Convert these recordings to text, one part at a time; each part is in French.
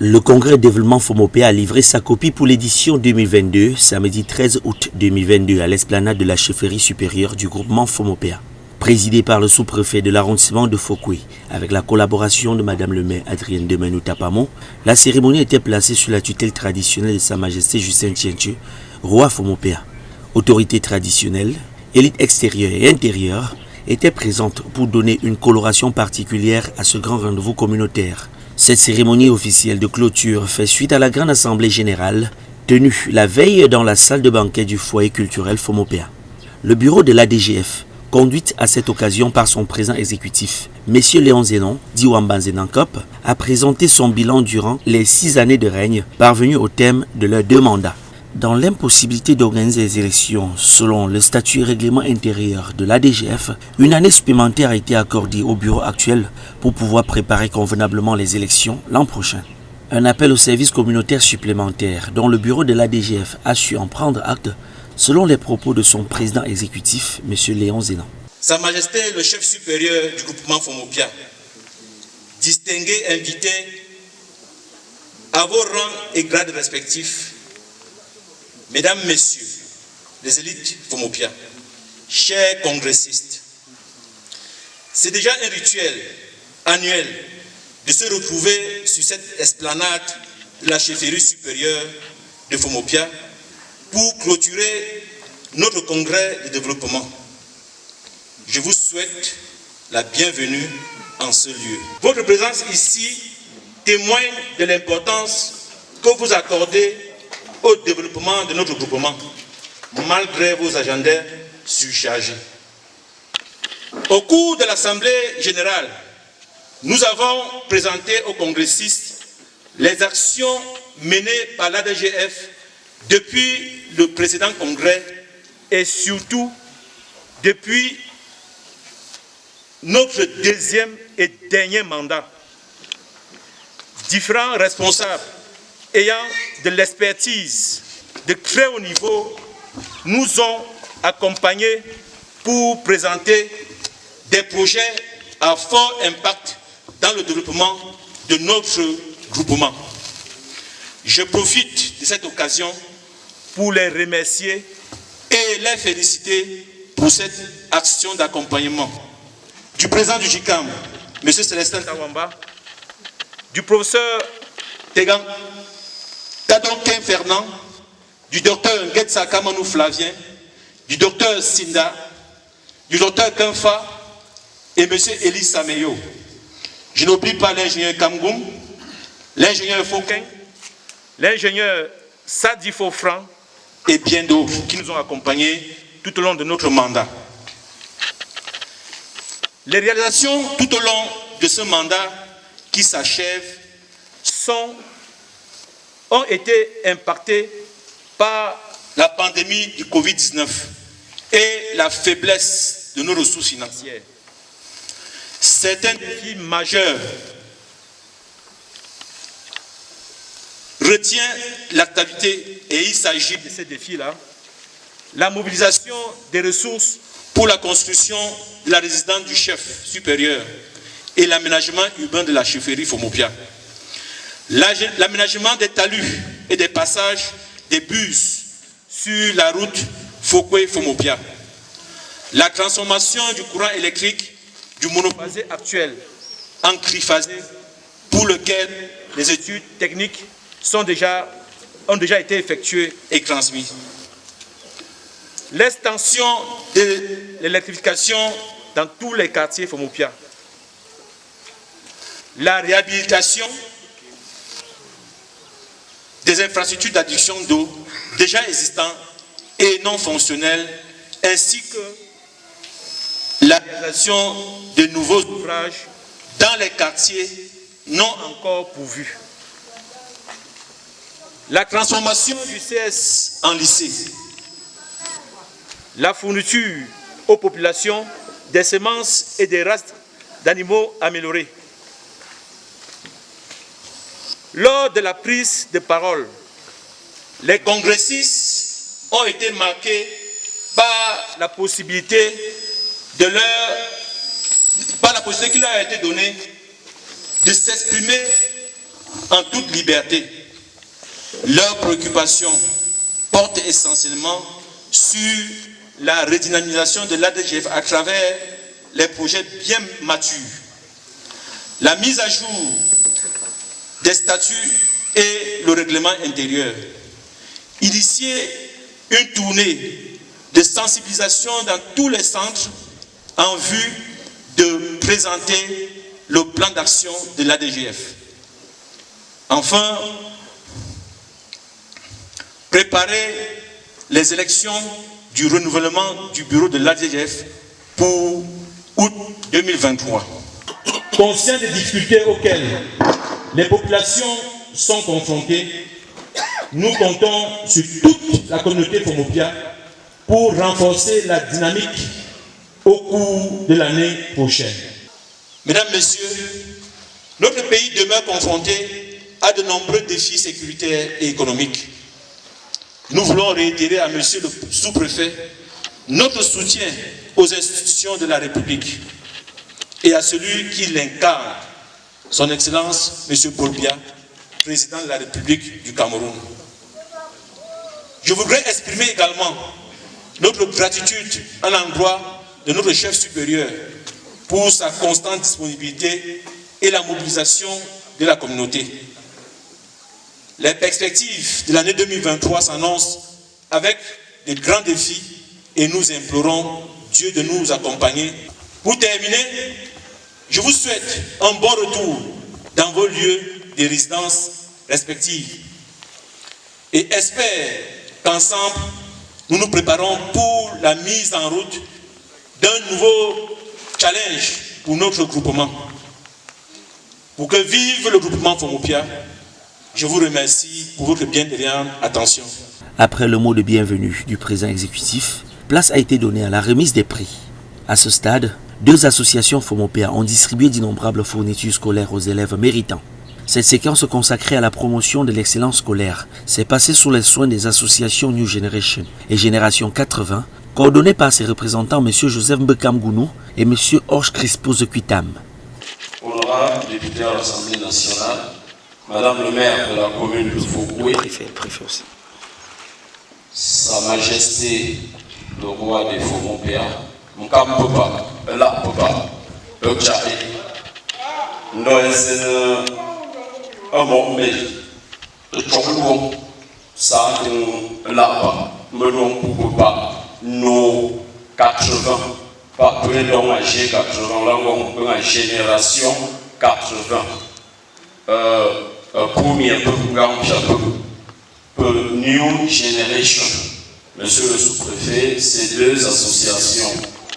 Le congrès développement Fomopéa a livré sa copie pour l'édition 2022, samedi 13 août 2022, à l'esplanade de la chefferie supérieure du groupement Fomopéa. Présidé par le sous-préfet de l'arrondissement de Fokoué, avec la collaboration de Madame le maire Adrienne Demenou Tapamon, la cérémonie était placée sous la tutelle traditionnelle de Sa Majesté Justin Tientu, roi Fomopéa. Autorités traditionnelles, élites extérieures et intérieures étaient présentes pour donner une coloration particulière à ce grand rendez-vous communautaire. Cette cérémonie officielle de clôture fait suite à la grande assemblée générale tenue la veille dans la salle de banquet du foyer culturel Fomopéa. Le bureau de l'ADGF, conduite à cette occasion par son président exécutif, M. Léon Zénon, dit Wambanzenankop, a présenté son bilan durant les 6 années de règne parvenues au terme de leurs 2 mandats. Dans l'impossibilité d'organiser les élections selon le statut et règlement intérieur de l'ADGF, une année supplémentaire a été accordée au bureau actuel pour pouvoir préparer convenablement les élections l'an prochain. Un appel aux services communautaires supplémentaires dont le bureau de l'ADGF a su en prendre acte selon les propos de son président exécutif, M. Léon Zénon. Sa Majesté le chef supérieur du groupement Fomopéa, distingué invité à vos rangs et grades respectifs, Mesdames, Messieurs, les élites Fomopéa, chers congressistes, c'est déjà un rituel annuel de se retrouver sur cette esplanade de la chefferie supérieure de Fomopéa pour clôturer notre congrès de développement. Je vous souhaite la bienvenue en ce lieu. Votre présence ici témoigne de l'importance que vous accordez au développement de notre groupement, malgré vos agendas surchargés. Au cours de l'Assemblée générale, nous avons présenté aux congressistes les actions menées par l'ADGF depuis le précédent congrès et surtout depuis notre 2e et dernier mandat. Différents responsables ayant de l'expertise de très haut niveau nous ont accompagnés pour présenter des projets à fort impact dans le développement de notre groupement. Je profite de cette occasion pour les remercier et les féliciter pour cette action d'accompagnement du président du JICAM, M. Célestin Tawamba, du professeur Tegan Tadonken Fernand, du docteur Ngetsa Kamanou Flavien, du docteur Sinda, du docteur Kenfa et M. Elie Sameyo. Je n'oublie pas l'ingénieur Kamgoum, l'ingénieur Fouquin, l'ingénieur Sadi Fofran et bien d'autres qui nous ont accompagnés tout au long de notre mandat. Les réalisations tout au long de ce mandat qui s'achève ont été impactées par la pandémie du Covid-19 et la faiblesse de nos ressources financières. C'est un défi majeur. Retient l'actualité et il s'agit de ces défis-là. La mobilisation des ressources pour la construction de la résidence du chef supérieur et l'aménagement urbain de la chefferie Fomopéa. L'aménagement des talus et des passages des bus sur la route Fokoué-Fomopéa. La transformation du courant électrique du monophasé actuel en triphasé pour lequel les études techniques ont déjà été effectuées et transmises. L'extension de l'électrification dans tous les quartiers Fomopéa. La réhabilitation des infrastructures d'adduction d'eau déjà existantes et non fonctionnelles, ainsi que la réalisation de nouveaux ouvrages dans les quartiers non encore pourvus. La transformation du CS en lycée. La fourniture aux populations des semences et des races d'animaux améliorés. Lors de la prise de parole, les congressistes ont été marqués par la possibilité qui leur a été donnée de s'exprimer en toute liberté. Leurs préoccupations portent essentiellement sur la redynamisation de l'ADGF à travers les projets bien matures, la mise à jour des statuts et le règlement intérieur, initier une tournée de sensibilisation dans tous les centres en vue de présenter le plan d'action de l'ADGF. Enfin, préparer les élections du renouvellement du bureau de l'ADGF pour août 2023. Conscient des difficultés auxquelles les populations sont confrontées, nous comptons sur toute la communauté Fomopia pour renforcer la dynamique au cours de l'année prochaine. Mesdames, Messieurs, notre pays demeure confronté à de nombreux défis sécuritaires et économiques. Nous voulons réitérer à Monsieur le sous-préfet notre soutien aux institutions de la République et à celui qui l'incarne, son Excellence M. Paul Biya, président de la République du Cameroun. Je voudrais exprimer également notre gratitude à l'endroit de notre chef supérieur pour sa constante disponibilité et la mobilisation de la communauté. Les perspectives de l'année 2023 s'annoncent avec de grands défis et nous implorons Dieu de nous accompagner. Pour terminer, je vous souhaite un bon retour dans vos lieux de résidence respectifs et espère qu'ensemble, nous nous préparons pour la mise en route d'un nouveau challenge pour notre groupement. Pour que vive le groupement Fomopia, je vous remercie pour votre bienveillante attention. Après le mot de bienvenue du président exécutif, place a été donnée à la remise des prix. À ce stade, 2 associations Fomopia ont distribué d'innombrables fournitures scolaires aux élèves méritants. Cette séquence consacrée à la promotion de l'excellence scolaire s'est passée sous les soins des associations New Generation et Génération 80, coordonnées par ses représentants M. Joseph Mbekamgounou et M. Orge Crispo Zequitam. Honorable député à l'Assemblée nationale, Madame le maire de la commune de Fokoué, Sa Majesté le roi des Fomopia, Mkampopa, La Popa, Okchae, Noël Amombe, Choklouon, Sadou Lapa, Melon Poupa, nos 80, pas peu dans la G80, là on a génération 80. Premier peu New Generation. Monsieur le sous-préfet, ces 2 associations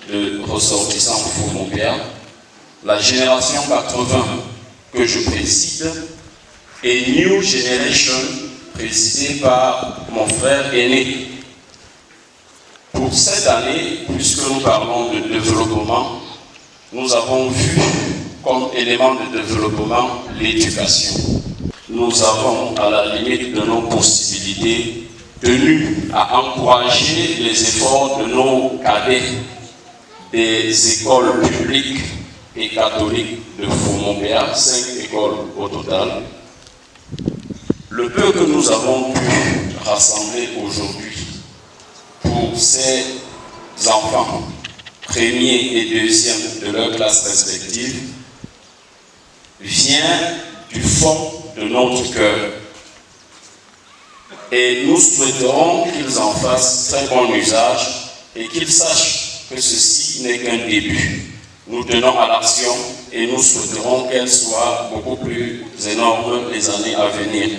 de ressortissants Fomopia, la génération 80 que je préside et New Generation présidée par mon frère aîné. Pour cette année, puisque nous parlons de développement, nous avons vu comme élément de développement l'éducation. Nous avons, à la limite de nos possibilités, tenu à encourager les efforts de nos cadets des écoles publiques et catholiques de Fomopia, 5 écoles au total. Le peu que nous avons pu rassembler aujourd'hui pour ces enfants, premiers et deuxièmes de leur classe respective, vient du fond de notre cœur. Et nous souhaiterons qu'ils en fassent très bon usage et qu'ils sachent que ceci n'est qu'un début. Nous tenons à l'action et nous souhaiterons qu'elle soit beaucoup plus énorme les années à venir.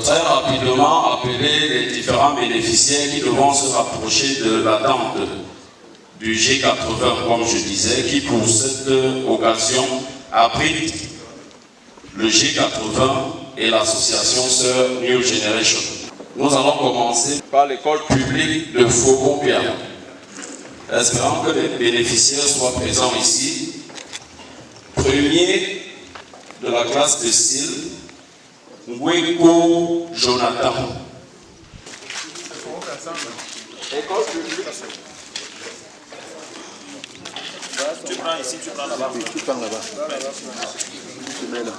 Très rapidement, appeler les différents bénéficiaires qui devront se rapprocher de l'attente du G80, comme je disais, qui pour cette occasion abrite le G80 et l'association Sœur New Generation. Nous allons commencer par l'école publique de Fomopia. Espérons que les bénéficiaires soient présents ici. Premier de la classe de style, Ngweko Jonathan. École publique. Tu prends ici, tu prends là-bas. Tu prends là-bas. Tu mets là.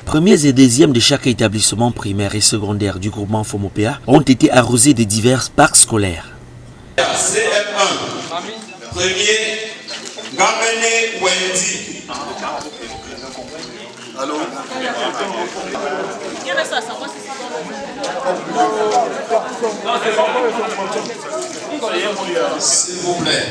Premiers et deuxièmes de chaque établissement primaire et secondaire du groupement FOMOPEA ont été arrosés de divers parcs scolaires. CM1, premier, Gamene Wendy. Allô? S'il vous plaît.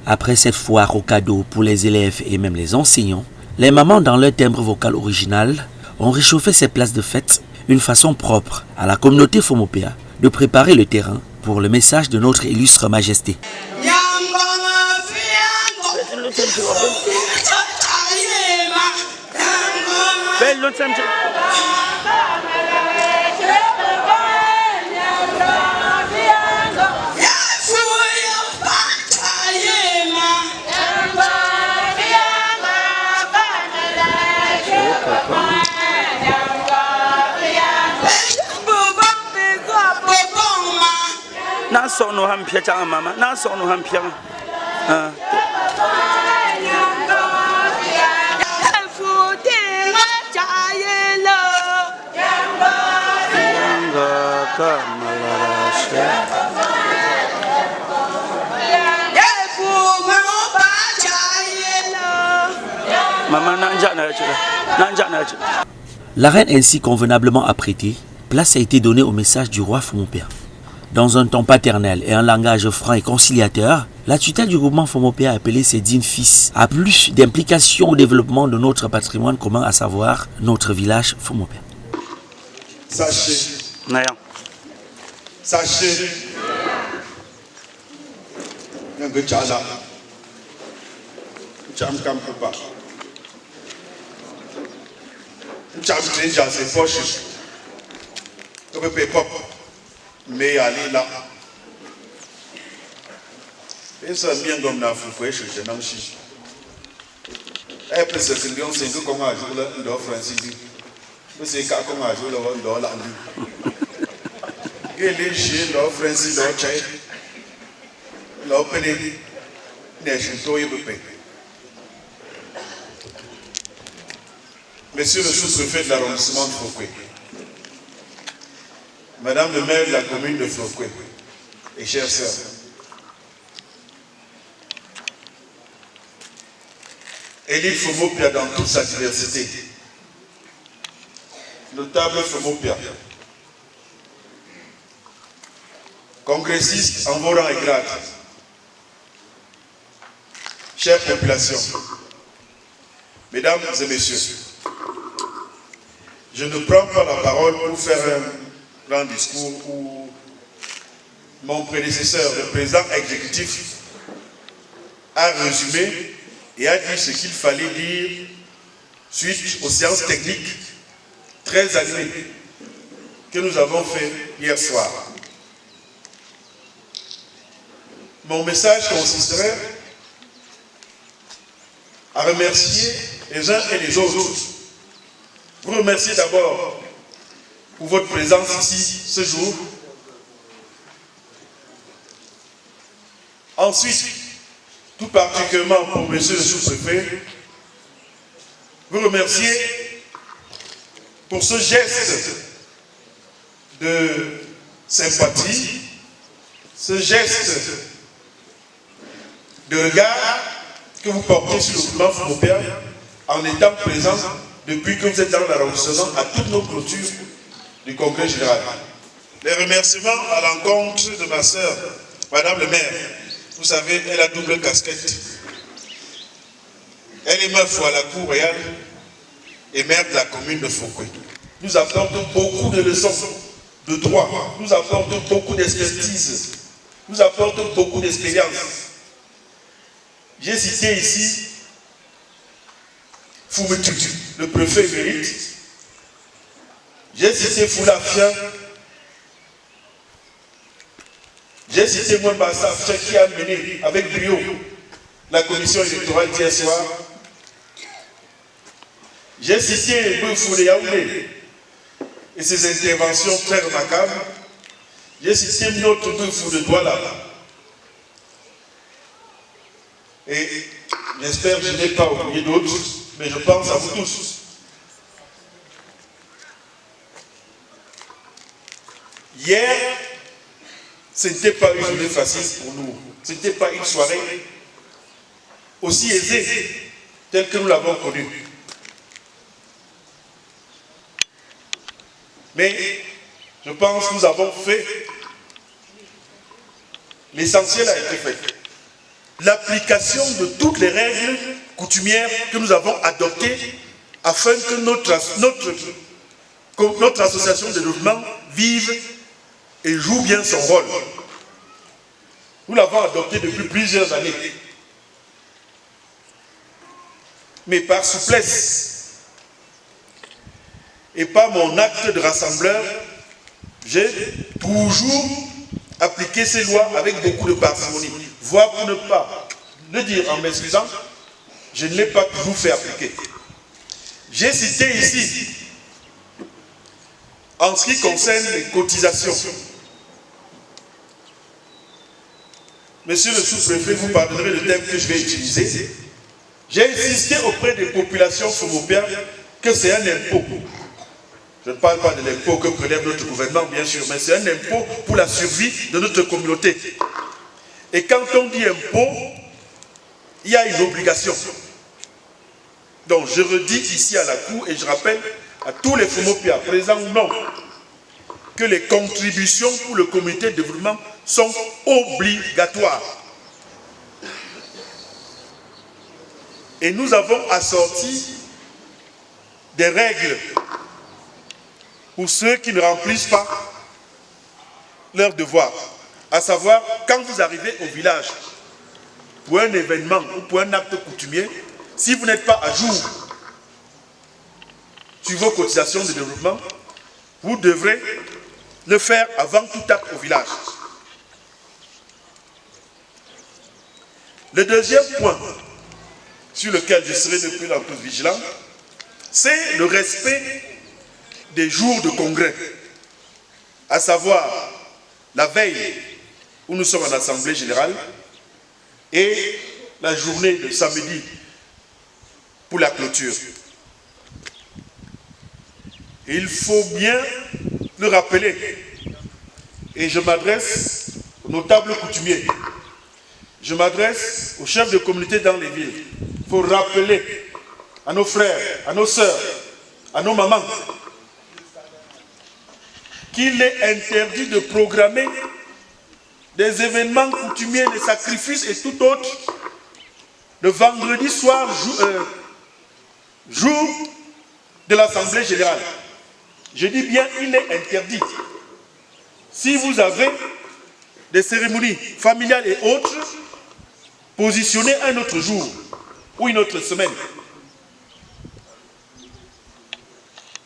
Après cette foire aux cadeaux pour les élèves et même les enseignants, les mamans dans leur timbre vocal original ont réchauffé ces places de fête, une façon propre à la communauté FOMOPEA de préparer le terrain pour le message de notre illustre majesté. La reine ainsi convenablement apprêtée, place a été donnée au message du roi FOMOPEA. Dans un ton paternel et un langage franc et conciliateur, la tutelle du groupement FOMOPEA a appelé ses dignes fils à plus d'implication au développement de notre patrimoine commun, à savoir notre village FOMOPEA. Sachez, mais allez là. Et ça bien comme na foué chez Namchi. Et puis c'est une c'est tout comme à jour là dans Francis. Mais c'est quand comme à jour là dans la et les chiens dans Francis dans Tchai. Là peine ne chito y bepé. Monsieur le sous-préfet de l'arrondissement de Fouquet. Madame le maire de la commune de Fouquet et chers sœurs, élite FOMOPEA dans toute sa diversité, notable FOMOPEA, congressiste en vos rangs et grades, chère population, mesdames et messieurs, je ne prends pas la parole pour faire un grand discours où mon prédécesseur, le président exécutif, a résumé et a dit ce qu'il fallait dire suite aux séances techniques très animées que nous avons fait hier soir. Mon message consisterait à remercier les uns et les autres. Vous remercier d'abord pour votre présence ici ce jour. Ensuite, tout particulièrement pour monsieur le sous-préfet, vous remercier pour ce geste de sympathie, ce geste de regard que vous portez sur le groupement FOMOPEA en étant présent depuis que vous êtes dans l'arrondissement à toutes nos clôtures du congrès général. Les remerciements à l'encontre de ma sœur, madame le maire. Vous savez, elle a double casquette. Elle est meuf à la cour royale et maire de la commune de Fouquet. Nous apportons beaucoup de leçons de droit, nous apportons beaucoup d'expertise, nous apportons beaucoup d'expérience. J'ai cité ici Foumetu, le préfet émérite. J'ai cité Foulafia. J'ai cité Mwembassa qui a mené avec brio la commission électorale d'hier soir. J'ai cité Boufoué Yaoulé et ses interventions très remarquables. J'ai cité notre fou de Douala. Et j'espère que je n'ai pas oublié d'autres, mais je pense à vous tous. Hier, ce n'était pas une journée facile pour nous. Ce n'était pas une soirée aussi aisée telle que nous l'avons connue. Mais je pense que nous avons fait. L'essentiel a été fait. L'application de toutes les règles coutumières que nous avons adoptées afin que notre association de développement vive et joue bien son rôle. Nous l'avons adopté depuis plusieurs années. Mais par souplesse et par mon acte de rassembleur, j'ai toujours appliqué ces lois avec beaucoup de parcimonie. Voire pour ne pas le dire en m'excusant, je ne l'ai pas toujours fait appliquer. J'ai cité ici, en ce qui concerne les cotisations. Monsieur le sous-préfet, vous pardonnerez le thème que je vais utiliser. J'ai insisté auprès des populations FOMOPIA que c'est un impôt. Je ne parle pas de l'impôt que prélève notre gouvernement, bien sûr, mais c'est un impôt pour la survie de notre communauté. Et quand on dit impôt, il y a une obligation. Donc je redis ici à la Cour et je rappelle à tous les FOMOPIA, présents ou non, que les contributions pour le comité de développement sont obligatoires. Et nous avons assorti des règles pour ceux qui ne remplissent pas leur devoir. À savoir, quand vous arrivez au village pour un événement ou pour un acte coutumier, si vous n'êtes pas à jour sur vos cotisations de développement, vous devrez le faire avant tout acte au village. Le deuxième point sur lequel je serai de plus en plus vigilant, c'est le respect des jours de congrès, à savoir la veille où nous sommes en assemblée générale et la journée de samedi pour la clôture. Il faut bien le rappeler, et je m'adresse aux notables coutumiers, je m'adresse aux chefs de communauté dans les villes. Il faut rappeler à nos frères, à nos sœurs, à nos mamans, qu'il est interdit de programmer des événements coutumiers, des sacrifices et tout autre le vendredi soir, jour de l'Assemblée générale. Je dis bien, il est interdit. Si vous avez des cérémonies familiales et autres, positionnez un autre jour ou une autre semaine.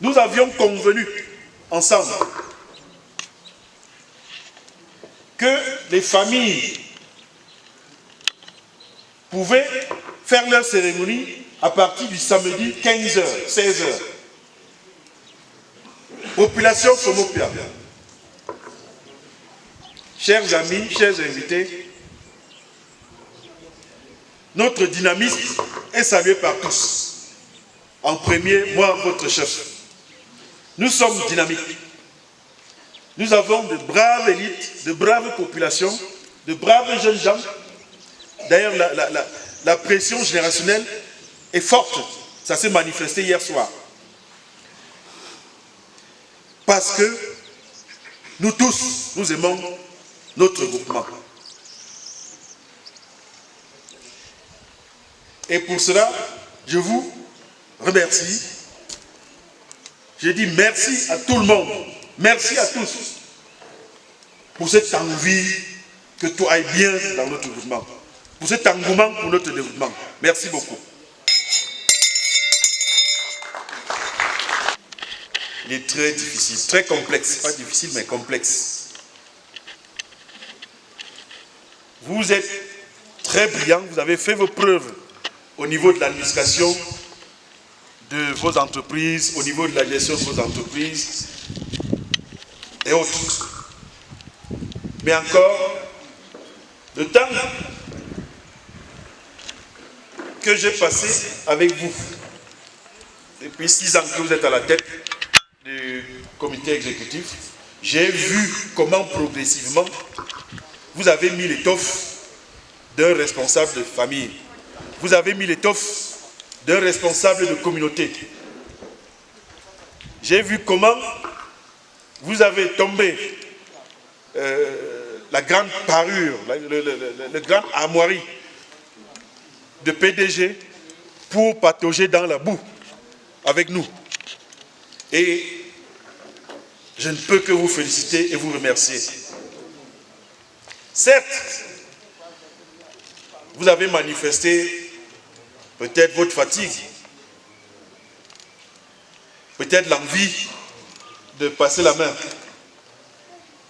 Nous avions convenu ensemble que les familles pouvaient faire leur cérémonie à partir du samedi 15h, 16h. Population FOMOPIA, chers amis, chers invités, notre dynamisme est salué par tous. En premier, moi, votre chef. Nous sommes dynamiques. Nous avons de braves élites, de braves populations, de braves jeunes gens. D'ailleurs, la pression générationnelle est forte. Ça s'est manifesté hier soir. Parce que nous tous, nous aimons notre groupement. Et pour cela, je vous remercie. Je dis merci à tout le monde. Merci à tous pour cette envie que tout aille bien dans notre groupement. Pour cet engouement pour notre développement. Merci beaucoup. Il est très difficile, très complexe. Pas difficile, mais complexe. Vous êtes très brillants, vous avez fait vos preuves au niveau de l'administration de vos entreprises, au niveau de la gestion de vos entreprises et autres. mais encore le temps que j'ai passé avec vous. Depuis 6 ans que vous êtes à la tête du comité exécutif, j'ai vu comment progressivement vous avez mis l'étoffe d'un responsable de famille. Vous avez mis l'étoffe d'un responsable de communauté. J'ai vu comment vous avez tombé la grande parure, le grand armoirie de PDG pour patauger dans la boue avec nous. Et je ne peux que vous féliciter et vous remercier. Certes, vous avez manifesté peut-être votre fatigue, peut-être l'envie de passer la main,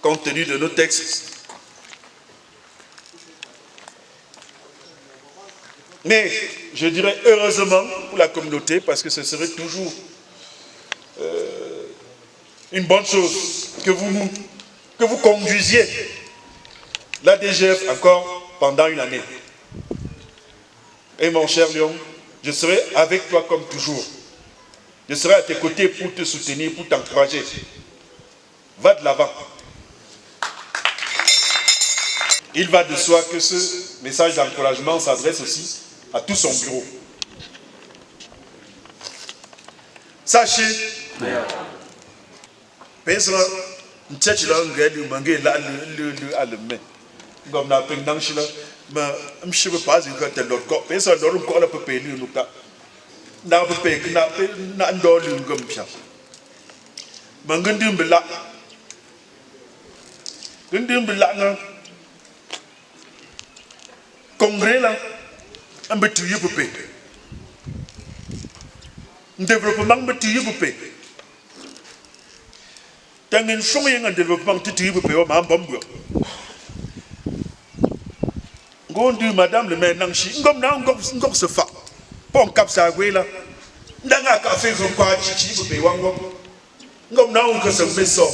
compte tenu de nos textes. Mais je dirais heureusement pour la communauté, parce que ce serait toujours une bonne chose que vous conduisiez la DGF encore pendant une année. Et mon cher Léon, je serai avec toi comme toujours. Je serai à tes côtés pour te soutenir, pour t'encourager. Va de l'avant. Il va de soi que ce message d'encouragement s'adresse aussi à tout son bureau. Sachez, comme na peng nang shila ma mshibe pas une carte l'autre corps pensa l'autre corps la peut payer nous ta na peut payer na ndo lu ngom pia ma ngendim bela nga congrès là un betu yé peut payer développement betu yé peut payer tangin chongi nga développement tu yé peut payer ma mbambo Gondu madame le maire Nangshi, ngom na ngom se fa. Pon kap sa gwe la. Ndanga ka fe ko kwa chichi ko be wango. Ngom na on ko se meso.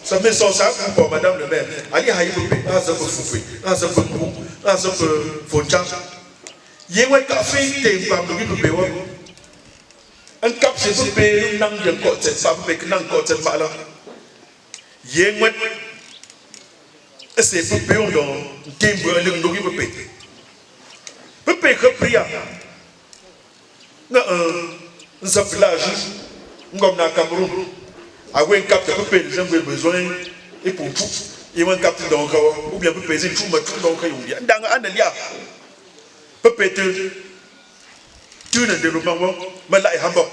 Se meso sa pour madame le maire. Ali hayi ko be a za ko fufe. A za ko bu. A za ko foncha. Ye wa ka fe te pa bu ko be wango. Un kap se ko be nang je ko te sa be nang ko te ma la. Ye ngwet c'est pour payer dans tembo le ndogi pour payer. Pour payer que priya. Na un village comme na Cameroun. A un cap pour payer les gens besoin et pour tout. Et un cap donc ou bien pour payer tout mais tout donc il y a dans un lia. Pour payer tout le développement mais là est Hamburg.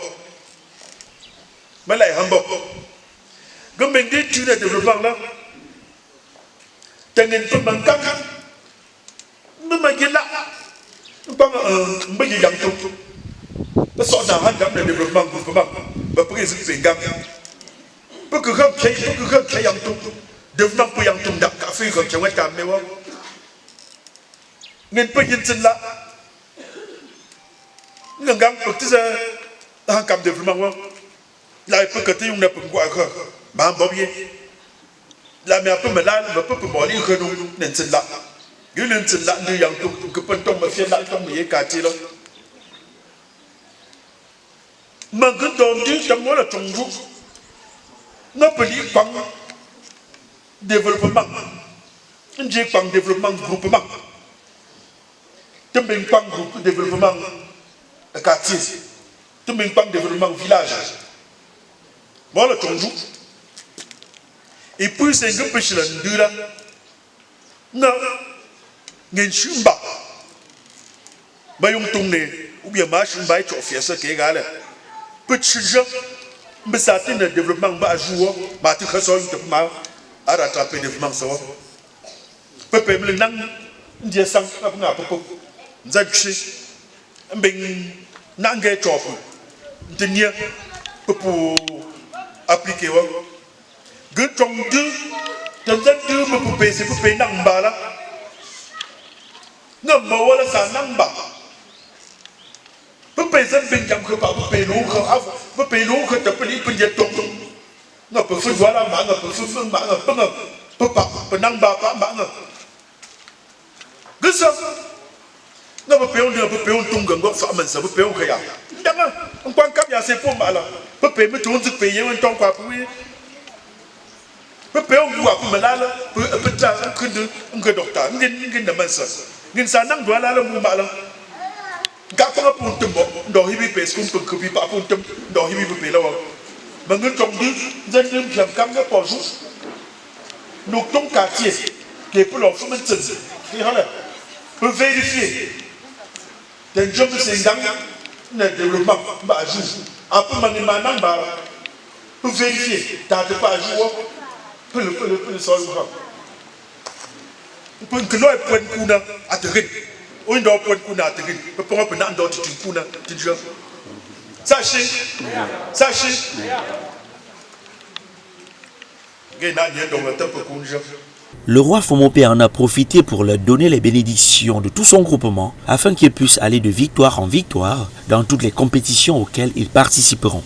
Mais là est Hamburg. Comme ben dit tout le développement là tengen tu mangkak, memang bang bagi yang tu, soalnya hanya dalam development groupement, berpergi sepenggang, perkeham yang tu, development yang tu dak kafe kalau cewek kami wah, ngen pergi jelah, ngengang pergi saya ham development wah, lai pergi yang nak penguat ke, bahan babi. La mais un peu malade, un peu mourir que nous n'en là. Il n'en là, nous y a tout que peut tomber fier là, tomber y quartier là. Malgré ton Dieu, t'as moi le tombeau. N'a pas dit pas développement. J'ai pas développement groupement. T'as même pas groupe développement quartier. T'as même pas développement village. Moi le tombeau. Et puis c'est un peu chez la Ndura. Non, il y a chumba. Bayong tourné, ou bien marche un bail de ça qui est égal. Petit gens, mais ça atteint le développement à jouer, mais tu as à rattraper le développement. Ça va. Peuple, le nang, Dieu sang, n'a pas beaucoup. Zadché, un ben nangé trop. Tenir pour appliquer. Good from deux, deux me poupées, c'est poupées namba là. Non, mais voilà ça namba. Poupées c'est bien comme que pas poupées l'eau, poupées l'eau que tu peux lire pour dire ton. Non, peut faire voilà, man, peut faire man, Papa, penang bapa, banga. Gesa. Na pepeon de pepeon tunga ngo fa man sa pepeon kaya. Ndanga, on kap ya se pomba la. Pepe me tonzu peye on ton kwa pu. Pepeon bua pu malala, peta kundu nge dokta, nge na man sa. Ngin sa nang dua la mu ma la. Ga ko pu tumbo, ndo hibi pes kum pu bi pa pu tum, ndo hibi pepe la wa. Mangu tong du, zan nim piam kam ga po ju. Nous ton quartier qui est pour l'enfant de Tzenze. Peut vérifier. D'un job de ces gangs, le développement, bah, joue. Après, man, peut vérifier. T'as pas à jouer. Peut le sol. Peut que l'on ait point de coup à te rire. On doit point de coup à te rire. Peut prendre un an d'autre, tu coup, tu dis. Sachez. Le roi Fomopea en a profité pour leur donner les bénédictions de tout son groupement afin qu'ils puissent aller de victoire en victoire dans toutes les compétitions auxquelles ils participeront.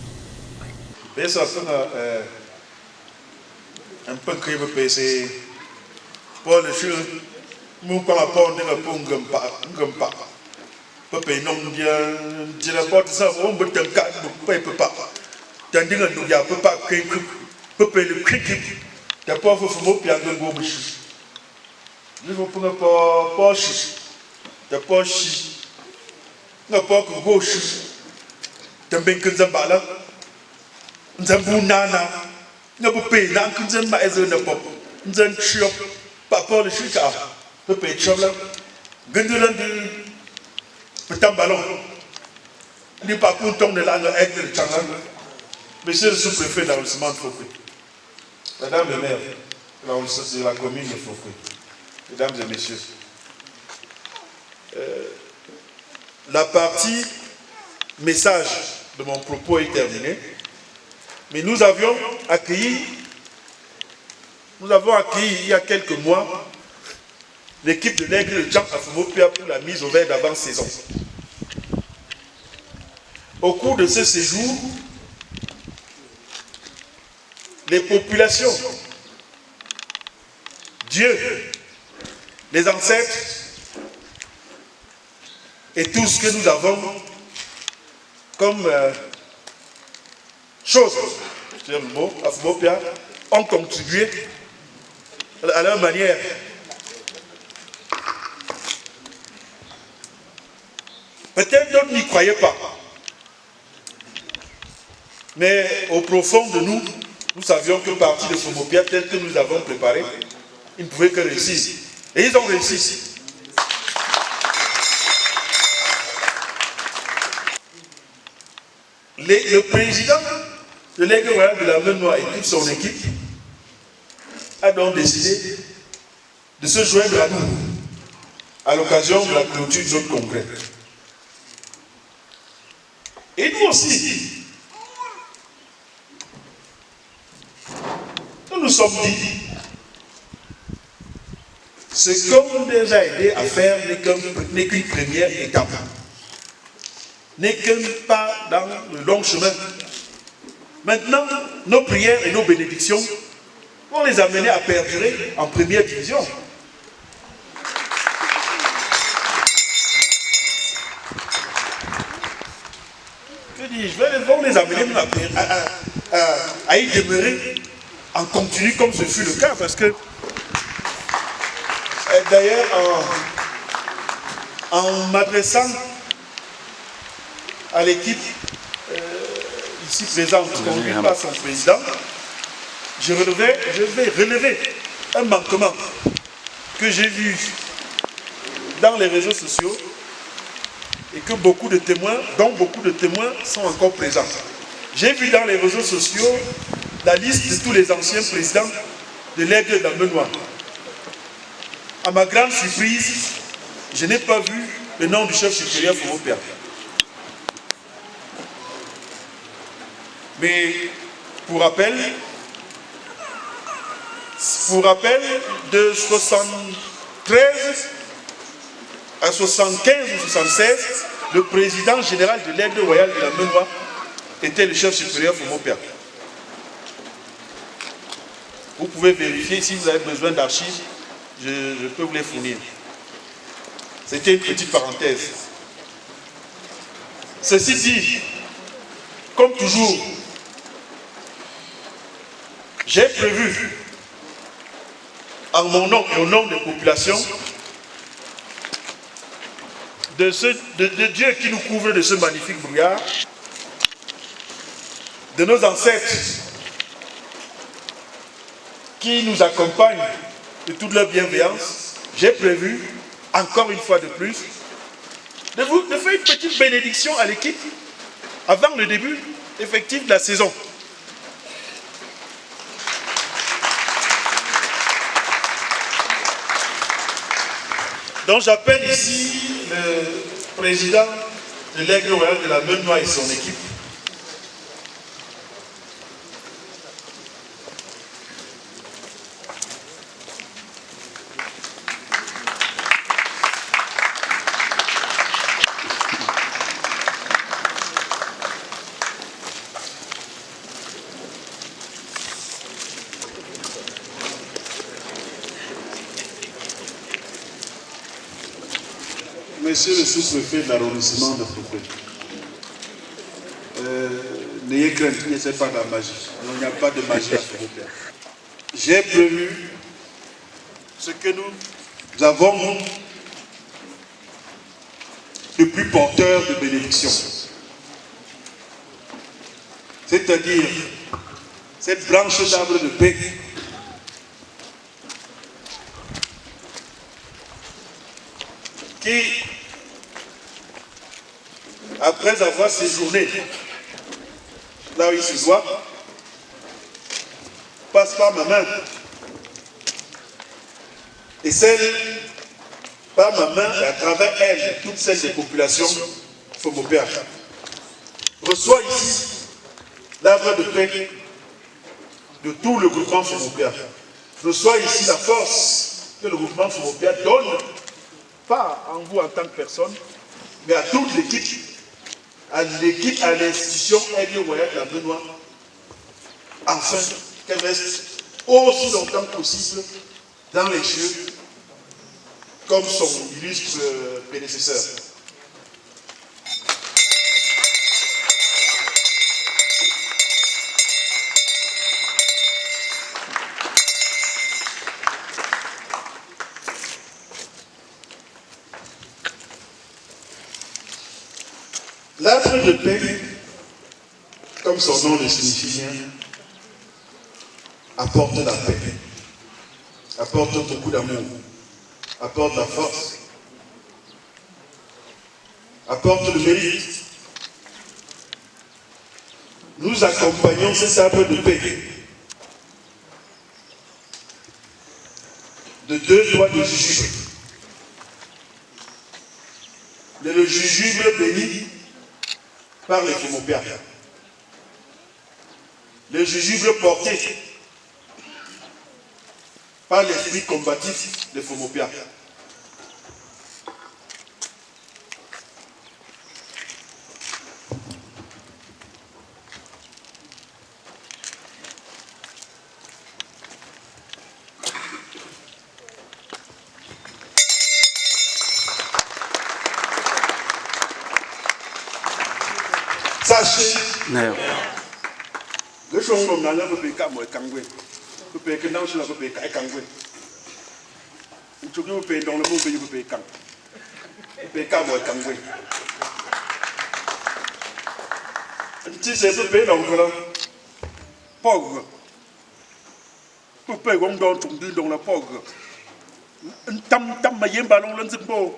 The powerful from Opia and go bush. You open up a Porsche, the Porsche, no pork of bush, the Bacon Zambala, Zambunana, no pay, Nankins and Miser in the pop, then shop, Papa the Shika, the pay traveler, Gundulan, Petambalon, the Papun Tom the Langa Egg the Channel, Monsieur le sous-préfet d'arrondissement de Fouquet. Madame le maire, de la commune de Fouquet, mesdames et messieurs, la partie message de mon propos est terminée, mais nous avons accueilli il y a quelques mois l'équipe de l'Aigle de Jean à Fomopia pour la mise au vert d'avant-saison. Au cours de ce séjour, les populations, Dieu, les ancêtres et tout ce que nous avons comme choses, c'est le mot, à Fomopia, ont contribué à leur manière. Peut-être d'autres n'y croyaient pas, mais au profond de nous, nous savions que partie de Fomopia, tel que nous avons préparé, ils ne pouvaient que réussir. Et ils ont réussi. Le président de l'Aigle royal de la Menoie et toute son équipe a donc décidé de se joindre à nous à l'occasion de la clôture de notre congrès. Et nous aussi, nous sommes dit, ce qu'on nous a aidé à faire n'est qu'une première étape, n'est qu'un pas dans le long chemin. Maintenant, nos prières et nos bénédictions vont les amener à perdurer en première division. Que dis-je, vont les amener à y demeurer en continu comme ce fut le cas, parce que d'ailleurs en m'adressant à l'équipe ici présente, conduite par son président, je vais relever un manquement que j'ai vu dans les réseaux sociaux et que beaucoup de témoins sont encore présents. J'ai vu dans les réseaux sociaux la liste de tous les anciens présidents de l'Aigle de la Menoie. À ma grande surprise, je n'ai pas vu le nom du chef supérieur Fomopea. Mais pour rappel, de 73 à 75 ou 76, le président général de l'Aigle royal de la Menoie était le chef supérieur Fomopea. Vous pouvez vérifier si vous avez besoin d'archives, je peux vous les fournir. C'était une petite parenthèse. Ceci dit, comme toujours, j'ai prévu, en mon nom et au nom des populations, de Dieu qui nous couvre de ce magnifique brouillard, de nos ancêtres qui nous accompagnent de toute leur bienveillance, j'ai prévu, encore une fois de plus, de faire une petite bénédiction à l'équipe avant le début effectif de la saison. Donc j'appelle ici le président de l'Aigle Royal de la Menoie et son équipe. Monsieur le sous-préfet de l'arrondissement de Fouquet, n'ayez crainte, il n'y a pas de la magie. Il n'y a pas de magie à Fouquet. J'ai prévu ce que nous avons de plus porteur de bénédiction. C'est-à-dire cette branche d'arbre de paix qui, après avoir séjourné là où il se doit, passe par ma main. Et celle, par ma main, et à travers elle, toutes celles des populations Fomopéa, reçoit ici l'arbre de paix de tout le groupement Fomopéa. Reçoit ici la force que le groupement Fomopéa donne, pas en vous en tant que personne, mais à toute l'équipe, à l'institution Aigle Royal de la Menoie, afin qu'elle reste aussi longtemps que possible dans les cieux, comme son illustre prédécesseur. L'arbre de paix, comme son nom le signifie bien, apporte la paix, apporte beaucoup d'amour, apporte la force, apporte le mérite. Nous accompagnons cet arbre de paix de 2 doigts de jujube. Le jujube béni par les Fomopéa. Le jujube porté par l'esprit combatif des Fomopéa. Sachez que je suis un homme qui est kangwe, qui est dans le monde qui est kangwe. Tu peux dans le monde qui est kangwe. Qui est kangwe. Tu sais ce pays dans le pauvre. Tu peux dans la pauvre. Tam tam ma yemba dans le zimbo.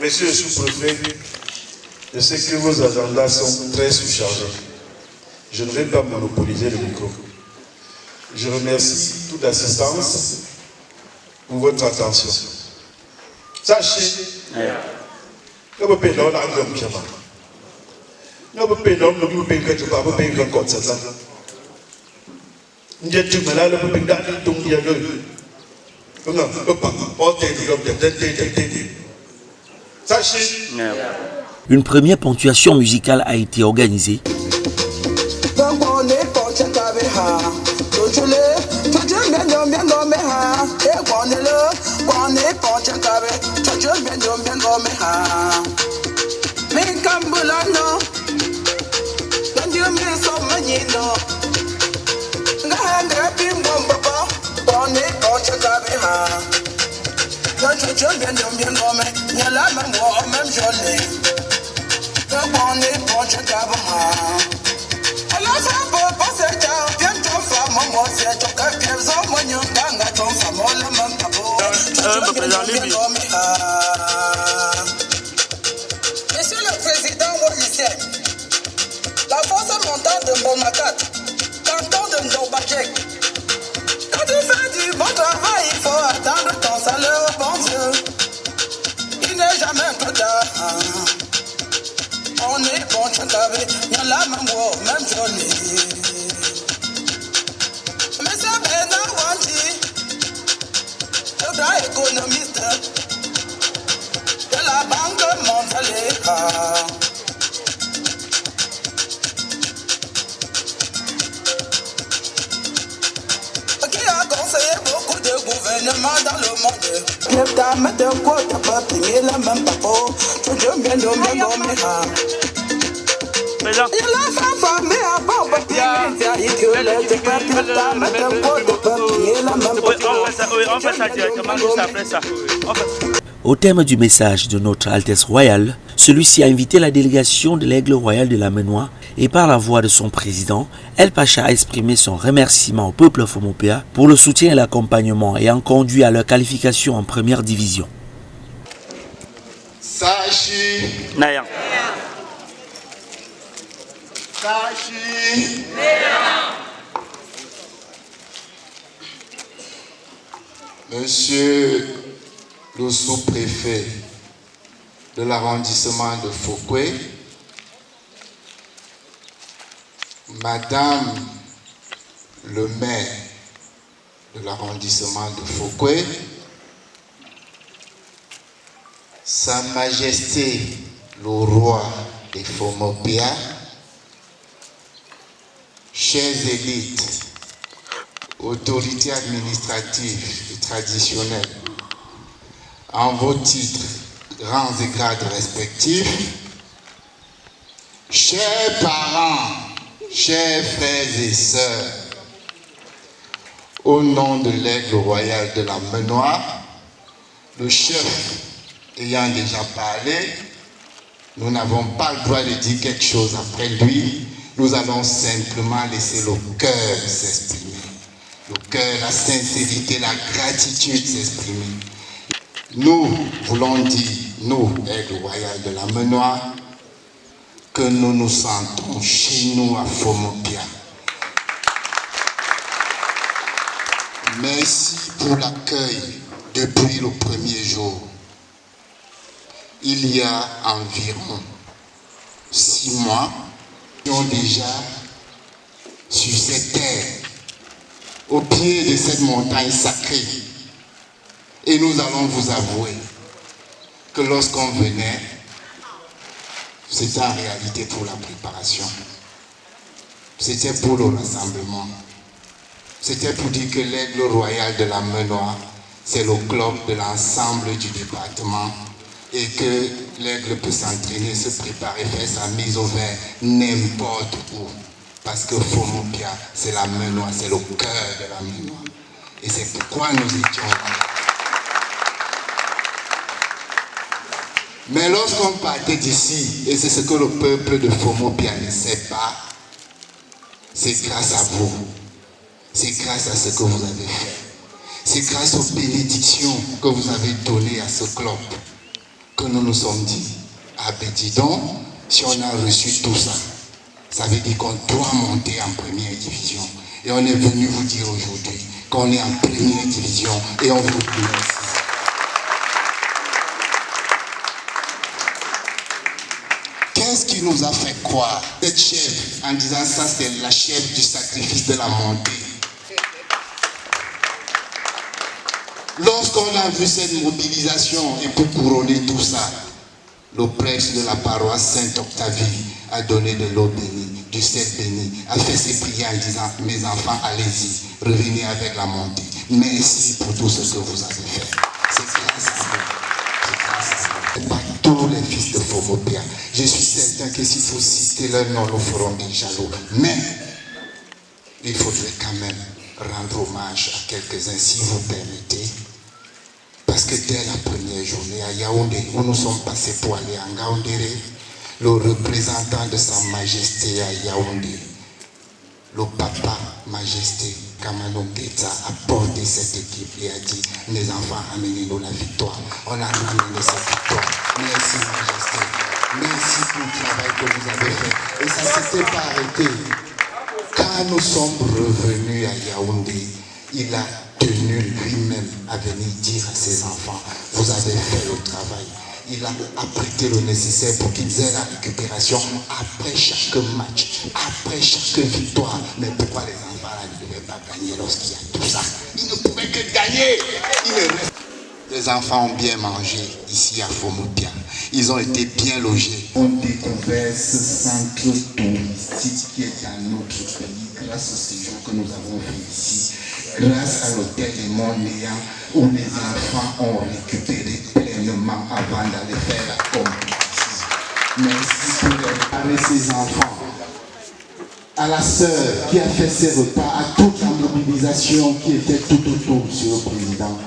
Monsieur le sous-préfet, je sais que vos agendas sont très surchargés. Je ne vais pas monopoliser le micro. Je remercie toute l'assistance pour votre attention. Sachez que vous pouvez dans l'angle de Piama. Nous pouvons dans le pays que tu vas payer un code. Une première ponctuation musicale a été organisée. Monsieur le Président Wallissien, la force montante de Bonacat, canton de Ndobajek, quand tu fais du bon travail, il faut attendre ton salaire, bon Dieu. Il n'est jamais trop tard. On est bon, tu t'avais, il y a la même jolie. Monsieur Bernard Wandi, le grand économiste de la Banque mondiale, qui a conseillé beaucoup de gouvernements dans le monde. Au terme du message de notre Altesse Royale, celui-ci a invité la délégation de l'Aigle Royal de la Menoie et par la voix de son président, El Pacha a exprimé son remerciement au peuple Fomopéa pour le soutien et l'accompagnement ayant conduit à leur qualification en première division. Sachi Naya. Sachi Monsieur le sous-préfet de l'arrondissement de Fouquet, Madame le maire de l'arrondissement de Fouquet, Sa Majesté le roi des Fomopéa, chers élites, autorités administratives et traditionnelles, en vos titres, rangs et grades respectifs, chers parents, chers frères et sœurs, au nom de l'Aigle Royal de la Menoie, le chef ayant déjà parlé, nous n'avons pas le droit de dire quelque chose après lui, nous allons simplement laisser le cœur s'exprimer. Le cœur, la sincérité, la gratitude s'exprimer. Nous voulons dire, nous, Aigle Royal de la Menoie, que nous nous sentons chez nous à Fomopéa. Merci pour l'accueil depuis le premier jour. Il y a environ 6 mois, nous sommes déjà sur cette terre, au pied de cette montagne sacrée. Et nous allons vous avouer que lorsqu'on venait, c'était en réalité pour la préparation. C'était pour le rassemblement. C'était pour dire que l'Aigle Royal de la Menoie, c'est le club de l'ensemble du département et que l'Aigle peut s'entraîner, se préparer, faire sa mise au vert n'importe où. Parce que Fomopéa, c'est la Menoie, c'est le cœur de la Menoie. Et c'est pourquoi nous étions là. Mais lorsqu'on partait d'ici, et c'est ce que le peuple de Fomopéa ne sait pas, c'est grâce à vous. C'est grâce à ce que vous avez fait. C'est grâce aux bénédictions que vous avez données à ce club que nous nous sommes dit, ah ben dis donc, si on a reçu tout ça, ça veut dire qu'on doit monter en première division. Et on est venu vous dire aujourd'hui qu'on est en première division et on vous remercie. Qu'est-ce qui nous a fait croire cette chef en disant ça c'est la chef du sacrifice de la montée? Lorsqu'on a vu cette mobilisation et pour couronner tout ça, le prêtre de la paroisse Saint-Octavie a donné de l'eau bénie, du sel béni, a fait ses prières en disant « Mes enfants, allez-y, revenez avec la montée. Merci pour tout ce que vous avez fait. » C'est grâce à vous. C'est grâce à vous. Par tous les fils de Fomopia. Je suis certain que s'il faut citer leur nom, nous ferons des jaloux. Mais il faudrait quand même rendre hommage à quelques-uns, si vous permettez. Parce que dès la première journée à Yaoundé, où nous sommes passés pour aller en Gaoundéré, le représentant de Sa Majesté à Yaoundé, le papa Majesté Kamano Ketsa, a porté cette équipe et a dit « Mes enfants, amenez-nous la victoire. » On a ramené cette victoire. Merci Majesté. Merci pour le travail que vous avez fait. Et ça ne s'était pas arrêté. Quand nous sommes revenus à Yaoundé, il a tenu lui-même à venir dire à ses enfants, vous avez fait le travail. Il a apprêté le nécessaire pour qu'ils aient la récupération après chaque match, après chaque victoire. Mais pourquoi les enfants là, ne devaient pas gagner lorsqu'il y a tout ça? Ils ne pouvaient que gagner. Les enfants ont bien mangé ici à Fomopia. Ils ont été bien logés. On découvert ce centre touristique qui est dans notre pays grâce au séjour que nous avons fait ici, grâce à l'hôtel des Monts-Néant où les enfants ont récupéré pleinement avant d'aller faire la compétition. Merci pour les parents et ses enfants. À la sœur qui a fait ses repas, à toute la mobilisation qui était tout autour, Monsieur le Président.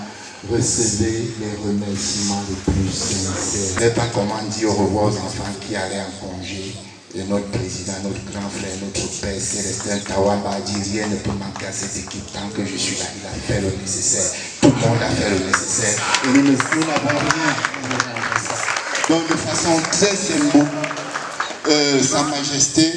Recevez les remerciements les plus sincères. Je n'ai pas comment dire au revoir aux enfants qui allaient en congé. Et notre président, notre grand frère, notre père Célestin Tawamba a dit rien ne peut manquer à cette équipe tant que je suis là. Il a fait le nécessaire. Tout le monde a fait le nécessaire. Et nous n'avons rien. Donc de façon très symbolique, Sa Majesté,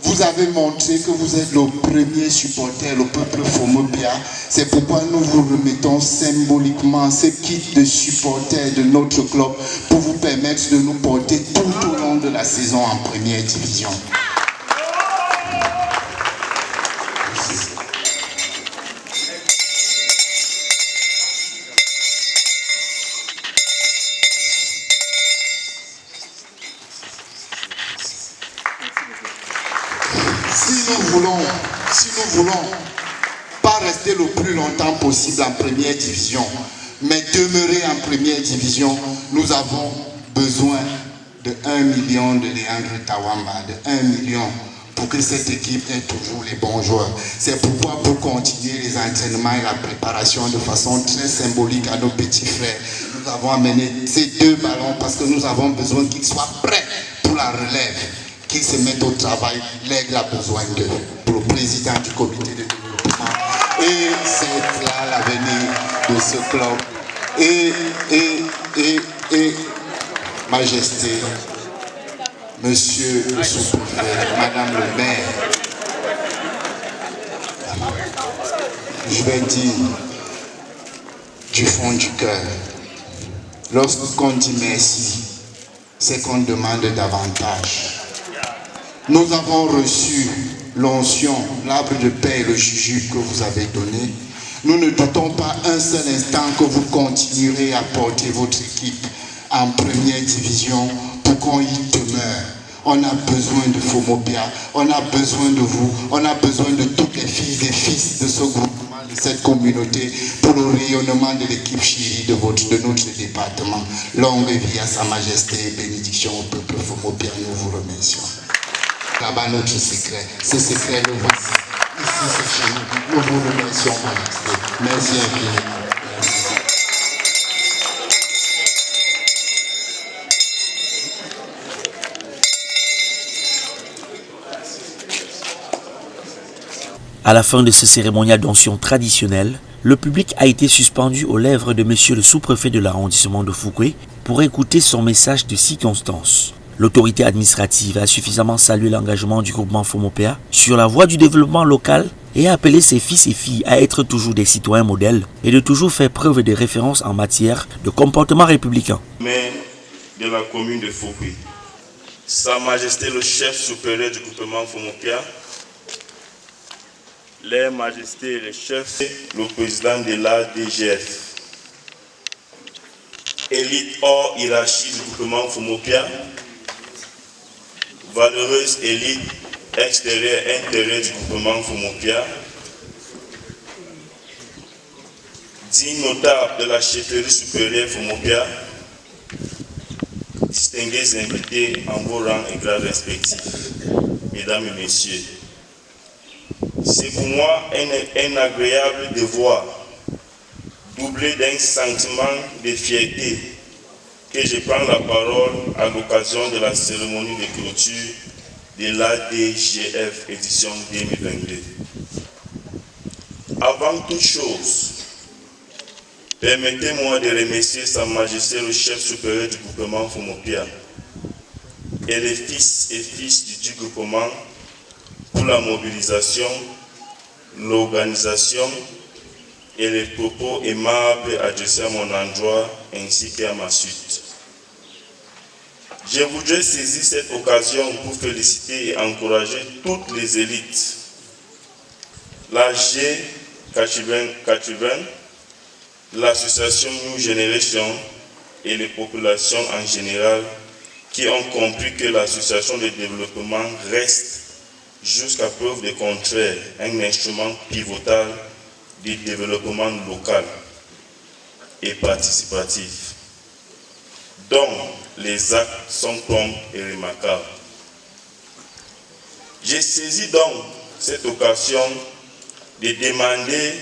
vous avez montré que vous êtes le premier supporter, le peuple Fomopia. C'est pourquoi nous vous remettons symboliquement ce kit de supporters de notre club pour vous permettre de nous porter tout au long de la saison en première division. Si nous voulons pas rester le plus longtemps possible en première division, mais demeurer en première division, nous avons besoin de 1 million de Léandre Tawamba, de 1 million pour que cette équipe ait toujours les bons joueurs. C'est pourquoi pour continuer les entraînements et la préparation de façon très symbolique à nos petits frères, nous avons amené ces 2 ballons parce que nous avons besoin qu'ils soient prêts pour la relève. Qu'ils se mettent au travail, l'aigle a besoin d'eux. Pour le président du comité de développement. Et c'est là l'avenir de ce club. Et Majesté, Monsieur le sous-préfet, Madame le maire, je vais dire du fond du cœur, lorsqu'on dit merci, c'est qu'on demande davantage. Nous avons reçu l'onction, l'arbre de paix et le jujube que vous avez donné. Nous ne doutons pas un seul instant que vous continuerez à porter votre équipe en première division pour qu'on y demeure. On a besoin de Fomopia, on a besoin de vous, on a besoin de toutes les filles et fils de ce groupement, de cette communauté, pour le rayonnement de l'équipe chérie de notre département. Longue vie à Sa Majesté et bénédiction au peuple Fomopia, nous vous remercions. Là-bas notre secret, ce secret le voici. Ici c'est chez nous, nous vous remercions Majesté. Merci infiniment. Merci. À la fin de ce cérémonial d'onction traditionnelle, le public a été suspendu aux lèvres de monsieur le sous-préfet de l'arrondissement de Fouquet pour écouter son message de circonstance. L'autorité administrative a suffisamment salué l'engagement du groupement Fomopea sur la voie du développement local et a appelé ses fils et filles à être toujours des citoyens modèles et de toujours faire preuve de référence en matière de comportement républicain. Mais de la commune de Fouquet, Sa Majesté le chef supérieur du groupement Fomopea, les majestés et les chefs, le président de la DGF, élite hors hiérarchie du groupement Fomopia, valeureuse élite extérieure et intérieure du groupement Fomopia, digne notable de la chefferie supérieure Fomopia, distingués invités en vos rangs et grades respectifs, mesdames et messieurs, c'est pour moi un agréable devoir, doublé d'un sentiment de fierté, que je prends la parole à l'occasion de la cérémonie de clôture de l'ADGF édition 2022. Avant toute chose, permettez-moi de remercier Sa Majesté le chef supérieur du groupement Fomopia et les fils et filles du groupement pour la mobilisation, l'organisation et les propos aimables adressés à mon endroit ainsi qu'à ma suite. Je voudrais saisir cette occasion pour féliciter et encourager toutes les élites, la G80, l'association New Generation et les populations en général qui ont compris que l'association de développement reste, jusqu'à preuve du contraire, un instrument pivotal du développement local et participatif, dont les actes sont prompts et remarquables. J'ai saisi donc cette occasion de demander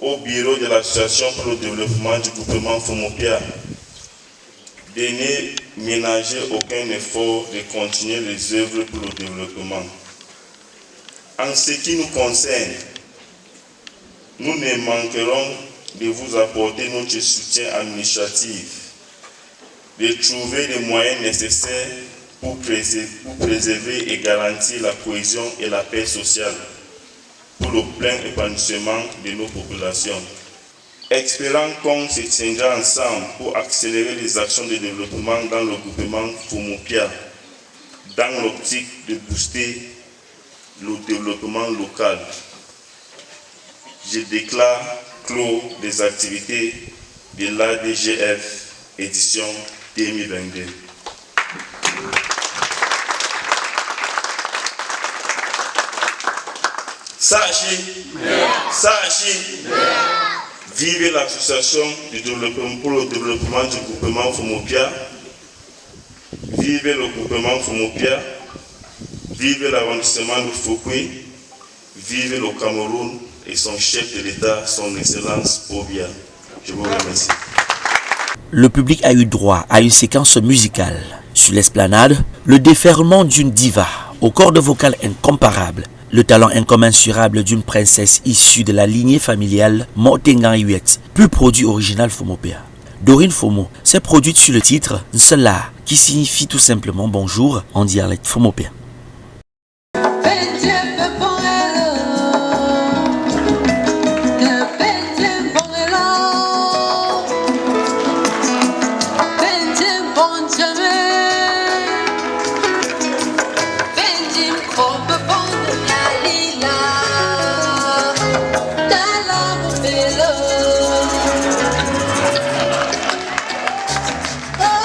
au bureau de l'association pour le développement du groupement Fomopia de ne ménager aucun effort de continuer les œuvres pour le développement. En ce qui nous concerne, nous ne manquerons de vous apporter notre soutien administratif, de trouver les moyens nécessaires pour préserver et garantir la cohésion et la paix sociale pour le plein épanouissement de nos populations. Espérant qu'on se tiendra ensemble pour accélérer les actions de développement dans le groupement Fomopia, dans l'optique de booster le développement local. Je déclare clos des activités de l'ADGF édition 2022. Sachez, vive l'association pour le développement du groupement Fomopia, vive le groupement Fomopia, vive l'arrondissement de Fouquet, vive le Cameroun et son chef de l'État, son Excellence Pobia. Je vous remercie. Le public a eu droit à une séquence musicale. Sur l'esplanade, le déferlement d'une diva aux cordes vocales incomparable, le talent incommensurable d'une princesse issue de la lignée familiale Motengan Yuet, plus produit original Fomopia. Dorine Fomo s'est produite sur le titre Nsela, qui signifie tout simplement bonjour en dialecte Fomopia. Oh,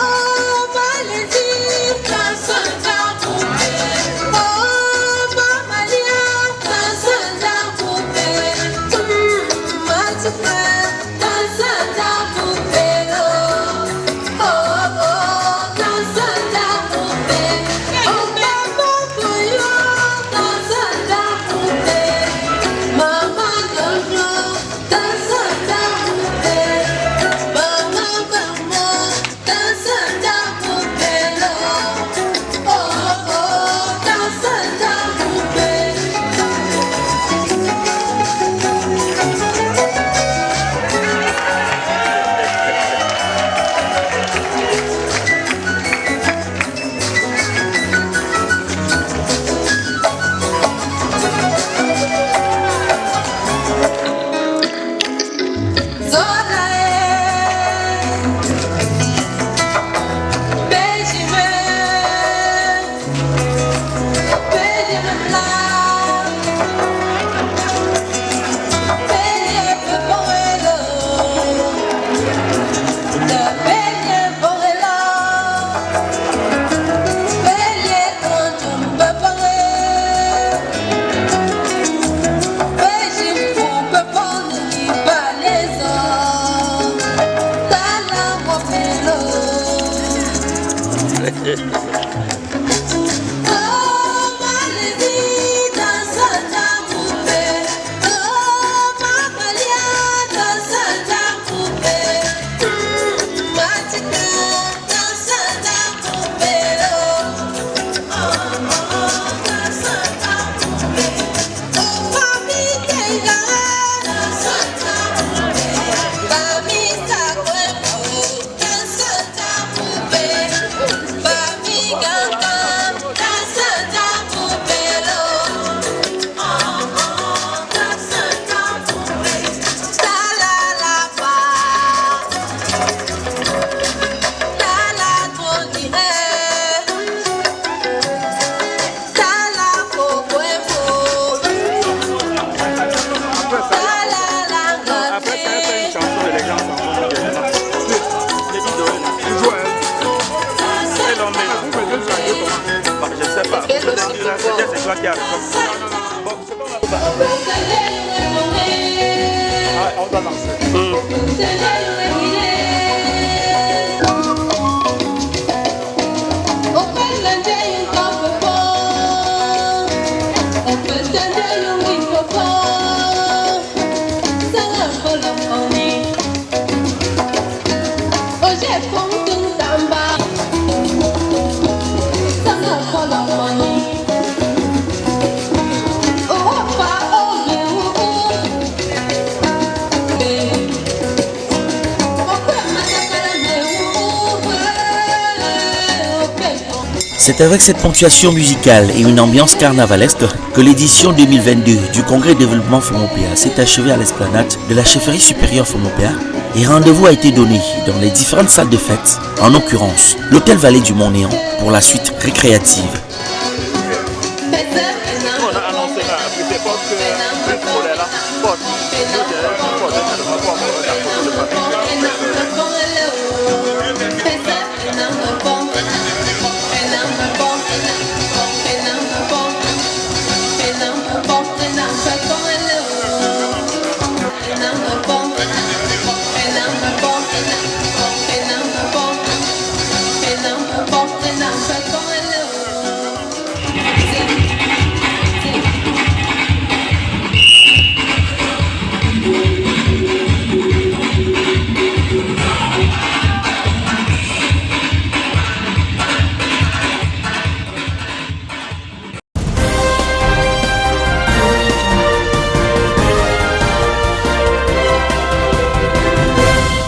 toi qui as répondu. Non. Bon, c'est bon. On doit lancer. C'est avec cette ponctuation musicale et une ambiance carnavalesque que l'édition 2022 du Congrès Développement Fomopéa s'est achevée à l'esplanade de la chefferie supérieure Fomopéa et rendez-vous a été donné dans les différentes salles de fête, en l'occurrence l'hôtel Vallée du Mont-Néant pour la suite récréative.